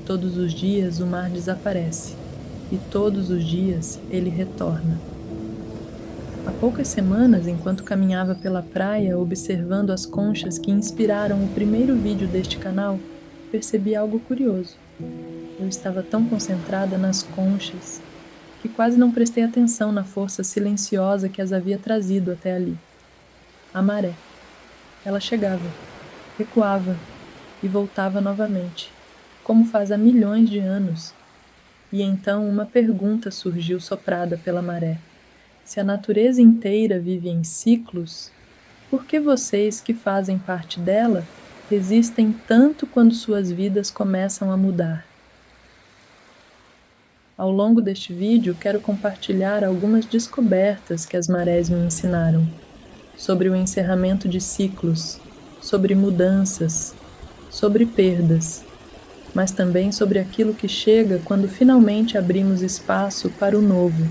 Todos os dias o mar desaparece, e todos os dias ele retorna. Há poucas semanas, enquanto caminhava pela praia observando as conchas que inspiraram o primeiro vídeo deste canal, percebi algo curioso. Eu estava tão concentrada nas conchas que quase não prestei atenção na força silenciosa que as havia trazido até ali. A maré. Ela chegava, recuava e voltava novamente, como faz há milhões de anos. E então uma pergunta surgiu soprada pela maré. Se a natureza inteira vive em ciclos, por que vocês que fazem parte dela resistem tanto quando suas vidas começam a mudar? Ao longo deste vídeo, quero compartilhar algumas descobertas que as marés me ensinaram sobre o encerramento de ciclos, sobre mudanças, sobre perdas, mas também sobre aquilo que chega quando finalmente abrimos espaço para o novo,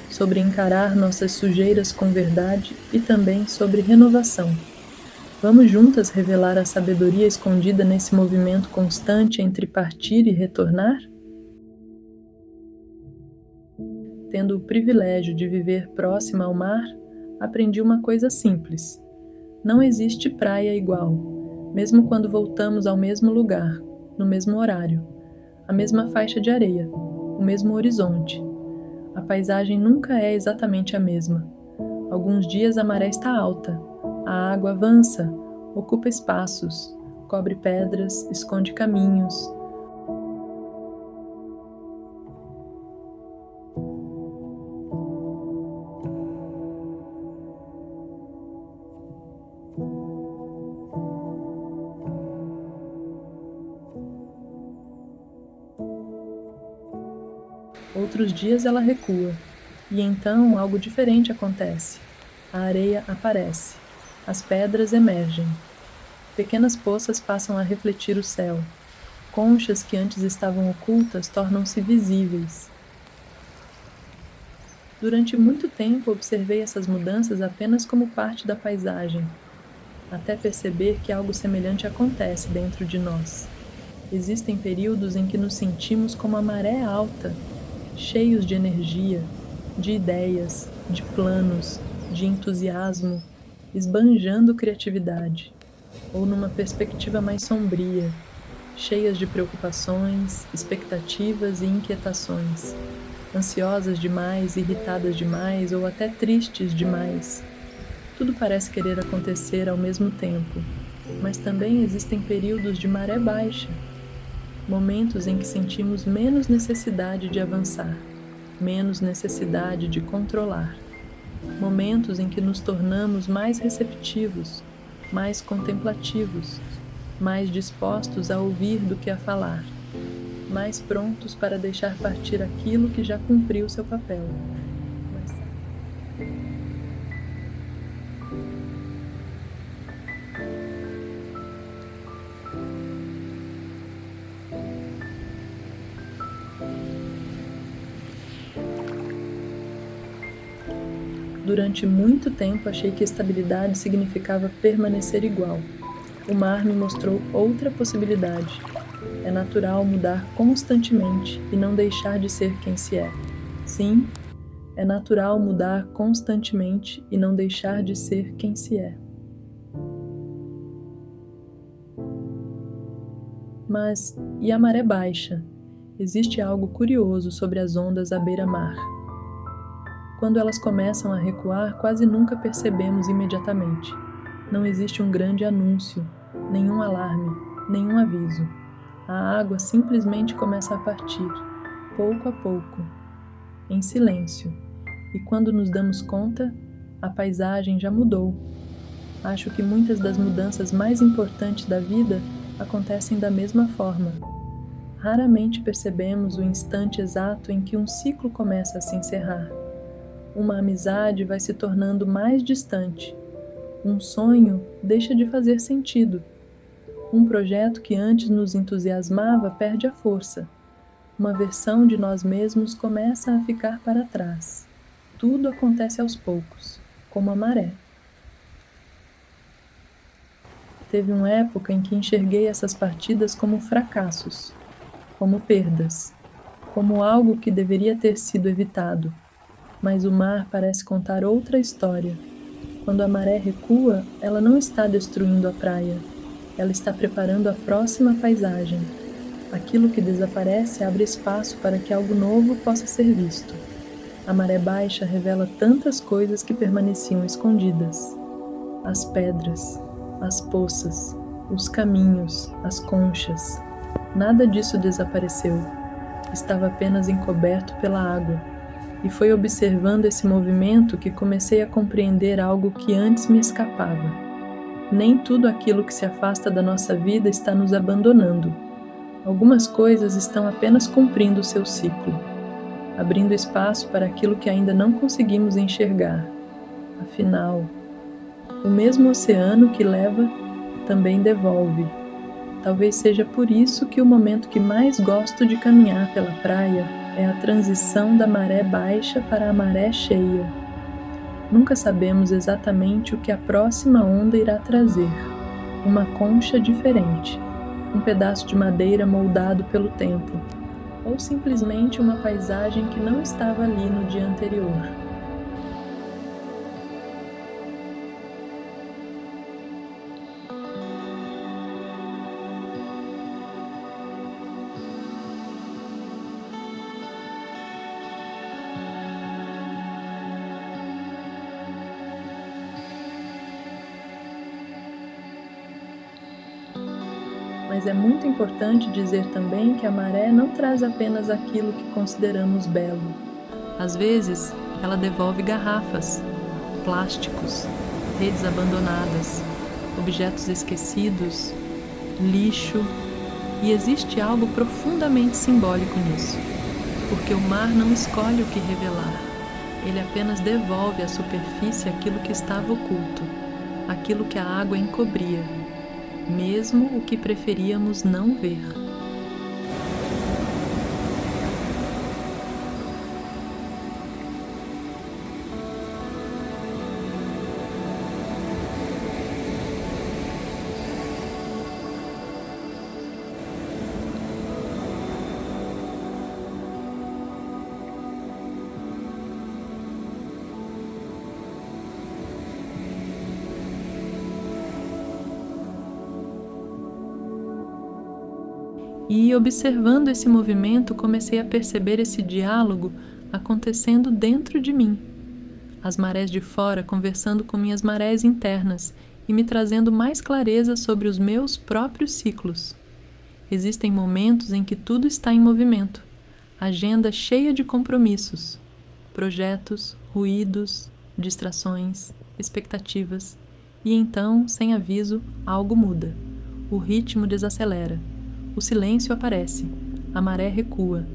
sobre encarar nossas sujeiras com verdade e também sobre renovação. Vamos juntas revelar a sabedoria escondida nesse movimento constante entre partir e retornar? Tendo o privilégio de viver próxima ao mar, aprendi uma coisa simples: não existe praia igual, mesmo quando voltamos ao mesmo lugar, no mesmo horário, a mesma faixa de areia, o mesmo horizonte. A paisagem nunca é exatamente a mesma. Alguns dias a maré está alta, a água avança, ocupa espaços, cobre pedras, esconde caminhos. Outros dias ela recua, e então algo diferente acontece. A areia aparece, as pedras emergem. Pequenas poças passam a refletir o céu. Conchas que antes estavam ocultas tornam-se visíveis. Durante muito tempo observei essas mudanças apenas como parte da paisagem, até perceber que algo semelhante acontece dentro de nós. Existem períodos em que nos sentimos como a maré alta, cheios de energia, de ideias, de planos, de entusiasmo, esbanjando criatividade, ou numa perspectiva mais sombria, cheias de preocupações, expectativas e inquietações, ansiosas demais, irritadas demais ou até tristes demais. Tudo parece querer acontecer ao mesmo tempo, mas também existem períodos de maré baixa, momentos em que sentimos menos necessidade de avançar, menos necessidade de controlar, momentos em que nos tornamos mais receptivos, mais contemplativos, mais dispostos a ouvir do que a falar, mais prontos para deixar partir aquilo que já cumpriu seu papel. Durante muito tempo achei que estabilidade significava permanecer igual. O mar me mostrou outra possibilidade. É natural mudar constantemente e não deixar de ser quem se é. Sim, é natural mudar constantemente e não deixar de ser quem se é. Mas e a maré baixa? Existe algo curioso sobre as ondas à beira-mar. Quando elas começam a recuar, quase nunca percebemos imediatamente. Não existe um grande anúncio, nenhum alarme, nenhum aviso. A água simplesmente começa a partir, pouco a pouco, em silêncio. E quando nos damos conta, a paisagem já mudou. Acho que muitas das mudanças mais importantes da vida acontecem da mesma forma. Raramente percebemos o instante exato em que um ciclo começa a se encerrar. Uma amizade vai se tornando mais distante. Um sonho deixa de fazer sentido. Um projeto que antes nos entusiasmava perde a força. Uma versão de nós mesmos começa a ficar para trás. Tudo acontece aos poucos, como a maré. Teve uma época em que enxerguei essas partidas como fracassos. como perdas, como algo que deveria ter sido evitado. Mas o mar parece contar outra história. Quando a maré recua, ela não está destruindo a praia. Ela está preparando a próxima paisagem. Aquilo que desaparece abre espaço para que algo novo possa ser visto. A maré baixa revela tantas coisas que permaneciam escondidas. As pedras, as poças, os caminhos, as conchas. Nada disso desapareceu. Estava apenas encoberto pela água. E foi observando esse movimento que comecei a compreender algo que antes me escapava. Nem tudo aquilo que se afasta da nossa vida está nos abandonando. Algumas coisas estão apenas cumprindo o seu ciclo, abrindo espaço para aquilo que ainda não conseguimos enxergar. Afinal, o mesmo oceano que leva também devolve. Talvez seja por isso que o momento que mais gosto de caminhar pela praia é a transição da maré baixa para a maré cheia. Nunca sabemos exatamente o que a próxima onda irá trazer. Uma concha diferente, um pedaço de madeira moldado pelo tempo, ou simplesmente uma paisagem que não estava ali no dia anterior. Mas é muito importante dizer também que a maré não traz apenas aquilo que consideramos belo. Às vezes, ela devolve garrafas, plásticos, redes abandonadas, objetos esquecidos, lixo, e existe algo profundamente simbólico nisso, porque o mar não escolhe o que revelar, ele apenas devolve à superfície aquilo que estava oculto, aquilo que a água encobria, mesmo o que preferíamos não ver. E, observando esse movimento, comecei a perceber esse diálogo acontecendo dentro de mim. As marés de fora conversando com minhas marés internas e me trazendo mais clareza sobre os meus próprios ciclos. Existem momentos em que tudo está em movimento, agenda cheia de compromissos, projetos, ruídos, distrações, expectativas. E então, sem aviso, algo muda. O ritmo desacelera. O silêncio aparece, a maré recua,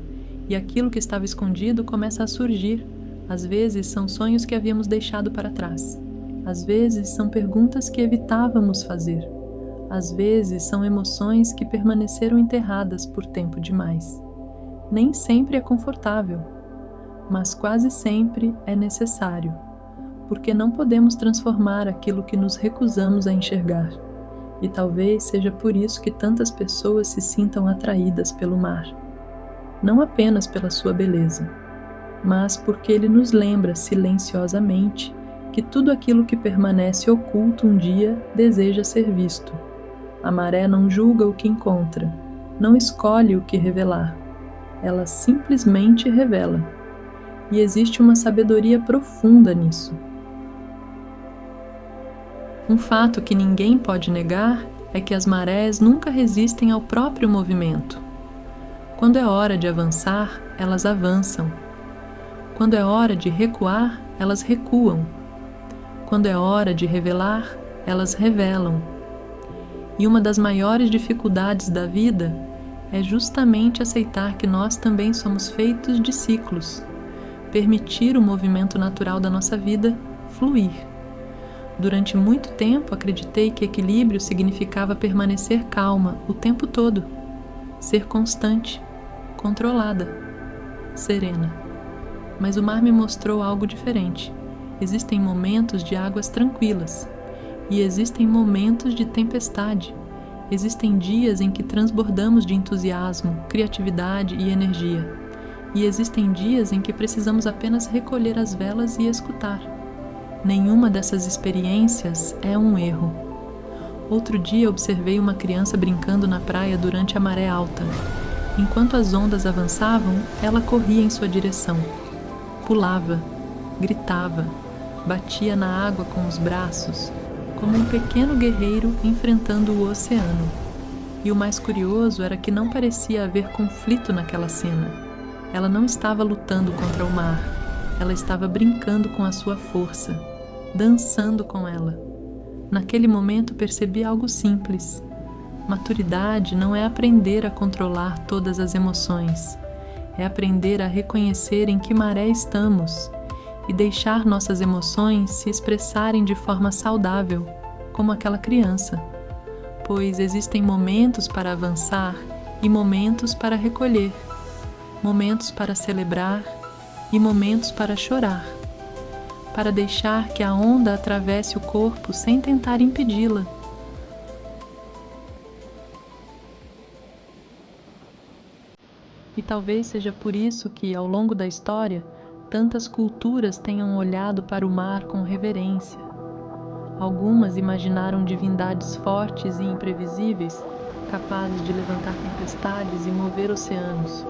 e aquilo que estava escondido começa a surgir. Às vezes são sonhos que havíamos deixado para trás. Às vezes são perguntas que evitávamos fazer. Às vezes são emoções que permaneceram enterradas por tempo demais. Nem sempre é confortável, mas quase sempre é necessário, porque não podemos transformar aquilo que nos recusamos a enxergar. E talvez seja por isso que tantas pessoas se sintam atraídas pelo mar. Não apenas pela sua beleza, mas porque ele nos lembra silenciosamente que tudo aquilo que permanece oculto um dia deseja ser visto. A maré não julga o que encontra, não escolhe o que revelar. Ela simplesmente revela. E existe uma sabedoria profunda nisso. Um fato que ninguém pode negar é que as marés nunca resistem ao próprio movimento. Quando é hora de avançar, elas avançam. Quando é hora de recuar, elas recuam. Quando é hora de revelar, elas revelam. E uma das maiores dificuldades da vida é justamente aceitar que nós também somos feitos de ciclos, permitir o movimento natural da nossa vida fluir. Durante muito tempo acreditei que equilíbrio significava permanecer calma o tempo todo, ser constante, controlada, serena. Mas o mar me mostrou algo diferente. Existem momentos de águas tranquilas e existem momentos de tempestade. Existem dias em que transbordamos de entusiasmo, criatividade e energia. E existem dias em que precisamos apenas recolher as velas e escutar. Nenhuma dessas experiências é um erro. Outro dia observei uma criança brincando na praia durante a maré alta. Enquanto as ondas avançavam, ela corria em sua direção. Pulava, gritava, batia na água com os braços, como um pequeno guerreiro enfrentando o oceano. E o mais curioso era que não parecia haver conflito naquela cena. Ela não estava lutando contra o mar. Ela estava brincando com a sua força, dançando com ela. Naquele momento percebi algo simples. Maturidade não é aprender a controlar todas as emoções. É aprender a reconhecer em que maré estamos e deixar nossas emoções se expressarem de forma saudável, como aquela criança. Pois existem momentos para avançar e momentos para recolher, momentos para celebrar e momentos para chorar, para deixar que a onda atravesse o corpo sem tentar impedi-la. E talvez seja por isso que, ao longo da história, tantas culturas tenham olhado para o mar com reverência. Algumas imaginaram divindades fortes e imprevisíveis, capazes de levantar tempestades e mover oceanos.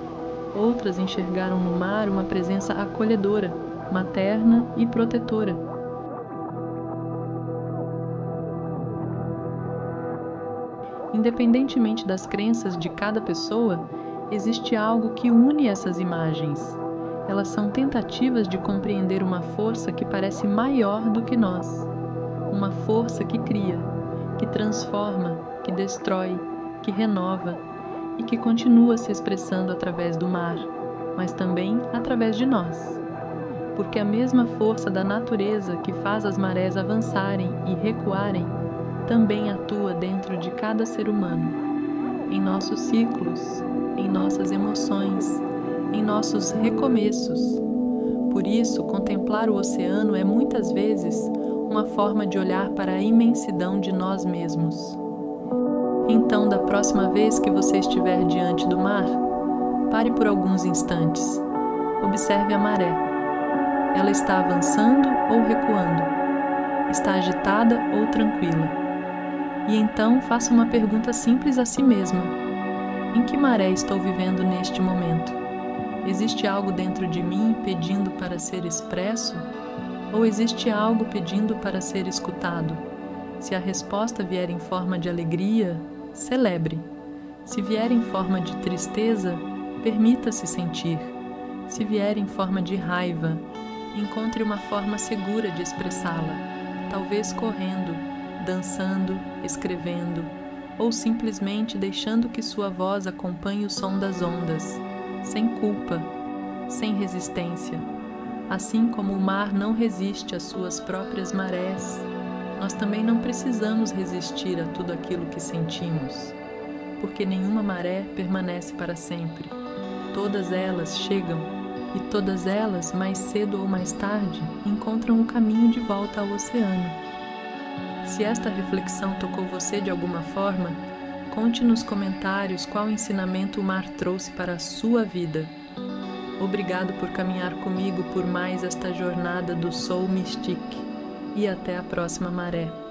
Outras enxergaram no mar uma presença acolhedora, materna e protetora. Independentemente das crenças de cada pessoa, existe algo que une essas imagens. Elas são tentativas de compreender uma força que parece maior do que nós. Uma força que cria, que transforma, que destrói, que renova e que continua se expressando através do mar, mas também através de nós. Porque a mesma força da natureza que faz as marés avançarem e recuarem também atua dentro de cada ser humano, em nossos ciclos, em nossas emoções, em nossos recomeços. Por isso, contemplar o oceano é muitas vezes uma forma de olhar para a imensidão de nós mesmos. Então, da próxima vez que você estiver diante do mar, pare por alguns instantes. Observe a maré. Ela está avançando ou recuando? Está agitada ou tranquila? E então faça uma pergunta simples a si mesma. Em que maré estou vivendo neste momento? Existe algo dentro de mim pedindo para ser expresso? Ou existe algo pedindo para ser escutado? Se a resposta vier em forma de alegria, celebre. Se vier em forma de tristeza, permita-se sentir. Se vier em forma de raiva, encontre uma forma segura de expressá-la, talvez correndo, dançando, escrevendo, ou simplesmente deixando que sua voz acompanhe o som das ondas, sem culpa, sem resistência. Assim como o mar não resiste às suas próprias marés, nós também não precisamos resistir a tudo aquilo que sentimos, porque nenhuma maré permanece para sempre. Todas elas chegam e todas elas, mais cedo ou mais tarde, encontram o caminho de volta ao oceano. Se esta reflexão tocou você de alguma forma, conte nos comentários qual ensinamento o mar trouxe para a sua vida. Obrigado por caminhar comigo por mais esta jornada do Soul Mystique e até a próxima maré.